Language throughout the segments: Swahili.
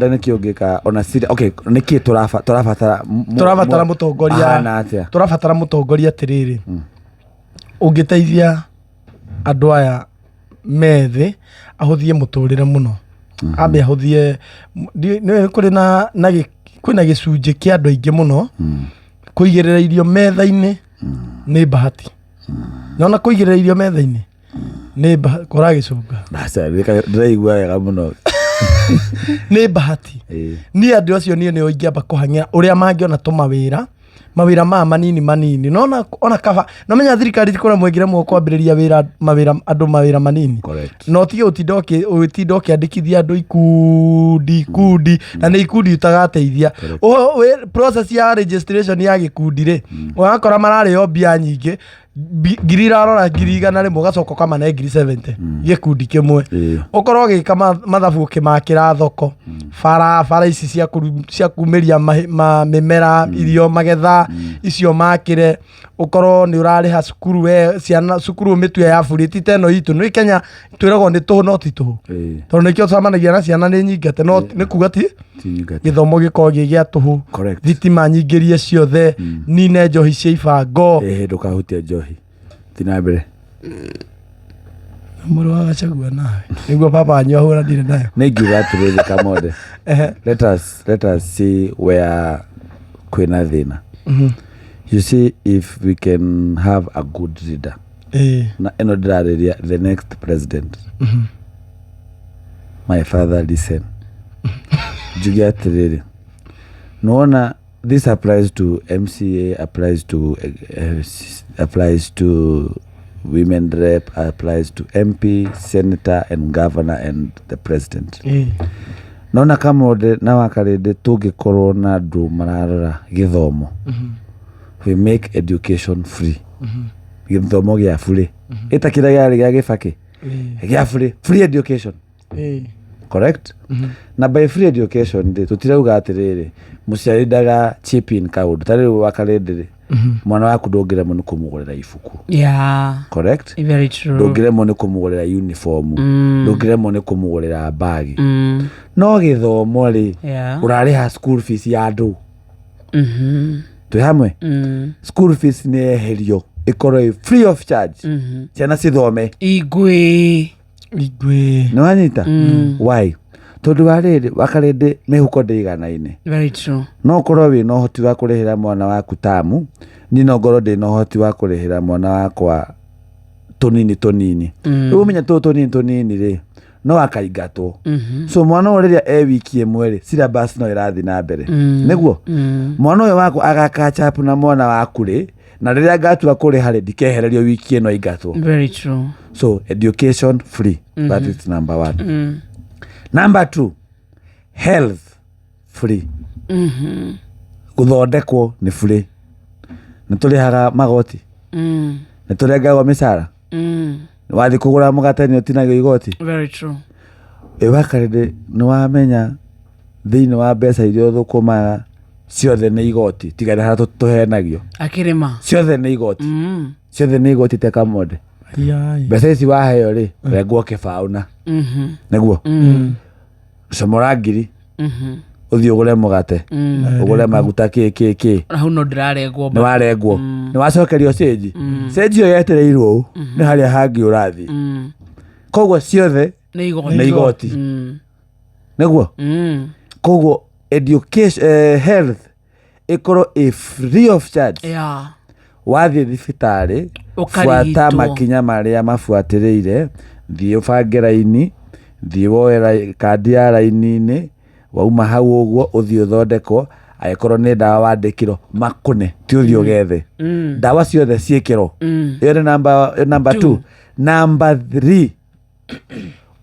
ndane kiongeka ona siri okay niki turafatara mutongoria turafatara mutongoria tiriri ungiteithia andu aya methe ahuthie muturire muno ambe ahuthie ni kuri na kwina gicunje kia andu aingi muno kuigirira irio metha-ini ni bahati nona kuigirira irio metha-ini ni kora gicunga basa ndiraigua wega muno ni bahati ni andu acio ni oingiamba kuhangira uria mangiona mawira manini nona ona kaba no menya thirikari tikora mwegire mwo kwambiriria mawira manini no ti utidoke andikithia andu ikundi na ni ikundi utagateithia process ya registration ya gikundi ri wakora marari obia nyingi ngiri rarora ngiri igana rimwe gacoka kama na ngiri 70 gikundi kimwe ukorwo gika mathabu kimakira thoko bara ici cia kumeria mimera irio magetha icio makire ukorwo ni urariha cukuru ciana cukuru mitwe ya buriti teno itu ni Kenya twiragwo ni tuhu no ti tuhu tondu nikio twamanagia na ciana ni nyingate no ni kuga ti githomo giko gia tuhu thitima nyingirie ciothe nine njohi cia ibango ndukahutia njohi tinabere muru wa Gachagua nawe niguo papa anyu ahura ndire nayo ningiuga atiriri Kamode let us see where kwina thina you see if we can have a good leader na eno ndirareria the next president my father listen jugia atiriri noona this applies to MCA applies to women rep, applies to MP, senator and governor and the president. Naona Kamode na wakarede tugikorwo na andu mararora githomo. We make education free. Githomo gia free. Eta kira gia gifaki. Gia free education. Correct? Na by free education tutirauga atiriri muciarindaga chip in card tari wakarede mwana waku ndongire mo nikumugurira ifuku correct very true ndongire mo nikumugurira uniform ndongire mo nikumugurira bag no githomo ri urariha school fees ya andu tu hamwe school fees ni eherio ikorwo free of charge ciana cithome igwe no anyita why tondu wariri wakarede mehuko ndiganaine very true no korwo wi no hoti wa kurihira mwana waku tamu ni no ngoro ndi no hoti wa kurihira mwana wakwa tonini umenya tonini ri no akaingatwo so mwana uriria wikie mweri syllabus no irathi na mbere niguo mwana uyu waku agaka chapu na mwana waku ri na riria ngatua kuriha ri ndikehererio wiki ino ingatwo very true so education free that is number 1 number 2 health free guthondekwo ni free niturihaga magoti niturengagwo misara wathi kugura mugate ni utinagio igoti very true wakarede ni wamenya thiini wa mbeca iria thukumaga ciothe ni igoti tigana hara tuhenagio akirima ciothe ni igoti ciothe ni igoti te Kamode mbeca ici waheo ri rengwo kibauna niguo comora ngiri uthio ugure mugate ugure maguta ki hau no ndirarengwo ni warengwo ni wacokerio stage yo yetereirwo ni haria hangi urathi koguo ciothe ni igoti niguo koguo education health ikorwo free of charge wathie thibitari fuata makinya maria mafuatiriire thie ubange raini thie woera kandi ya raini-ini wauma hau uguo uthio thondekwo aikorwo ni dawa wandikiro makune ti uthio gethe dawa ciothe ciikiro iyo ni number 2 number 3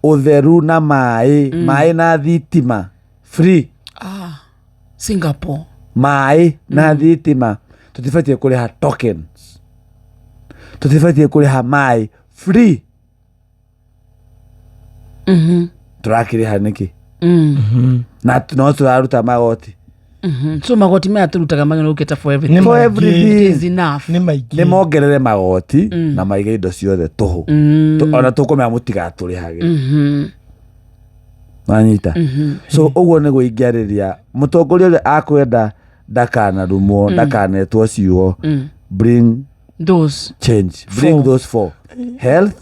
utheru na mai na thitima free Singapore mai na thitima tutifatie kuriha tokens tutifatie kuriha mai free turakiriha niki na no turaruta magoti so magoti maya turutaga magana uketa for everything is enough ni mongerere magoti na maige indo ciothe tuhu ona tukumea mutigaturihage Wanyita. So uguo niguo ingĩarĩria mũtongoria ũrĩa akwenda ndakanarumwo ndakanetwo ciuo. Bring those change. Bring those four: health,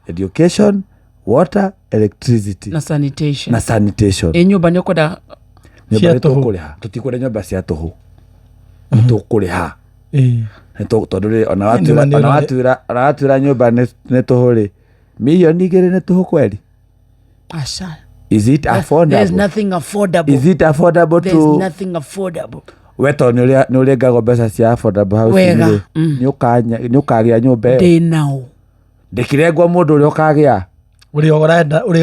education, water, electricity na sanitation. Nyũmba nĩ ũkwenda nyũmba tũkũrĩha. Tũtikwenda nyũmba cia tũhũ. Tũkũrĩha. Tondũ rĩ ona watwĩra nyũmba nĩ tũhũ rĩ, milioni 2 nĩ tũhũ kweli? Asha. Is it affordable? There's nothing affordable. Is it affordable to? There's nothing affordable. Weto nĩ ũrĩa ngago mbeca cia affordable housing rĩ, nĩ ũkagĩa nyũmba ĩyo. They now. Ndĩkĩrengwo mũndũ ũrĩa ũkagĩa. Ũrĩa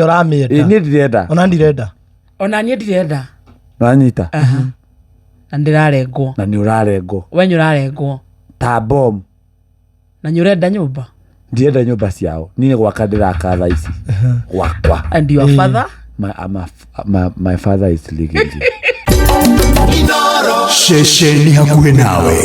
ũramĩenda. Niĩ ndirenda. Ona ndirenda. Ona niĩ ndirenda. Wanyita. Na ndĩrarengwo. Na nĩ ũrarengwo. We nĩ ũrarengwo. Ta bomb. Na nĩ ũrenda nyũmba. Ndienda nyũmba ciao. Niĩ gwaka ndĩraka thaa ici. Gwakwa. And your father? My father is legally. Sheshe ni hakuhe nawe.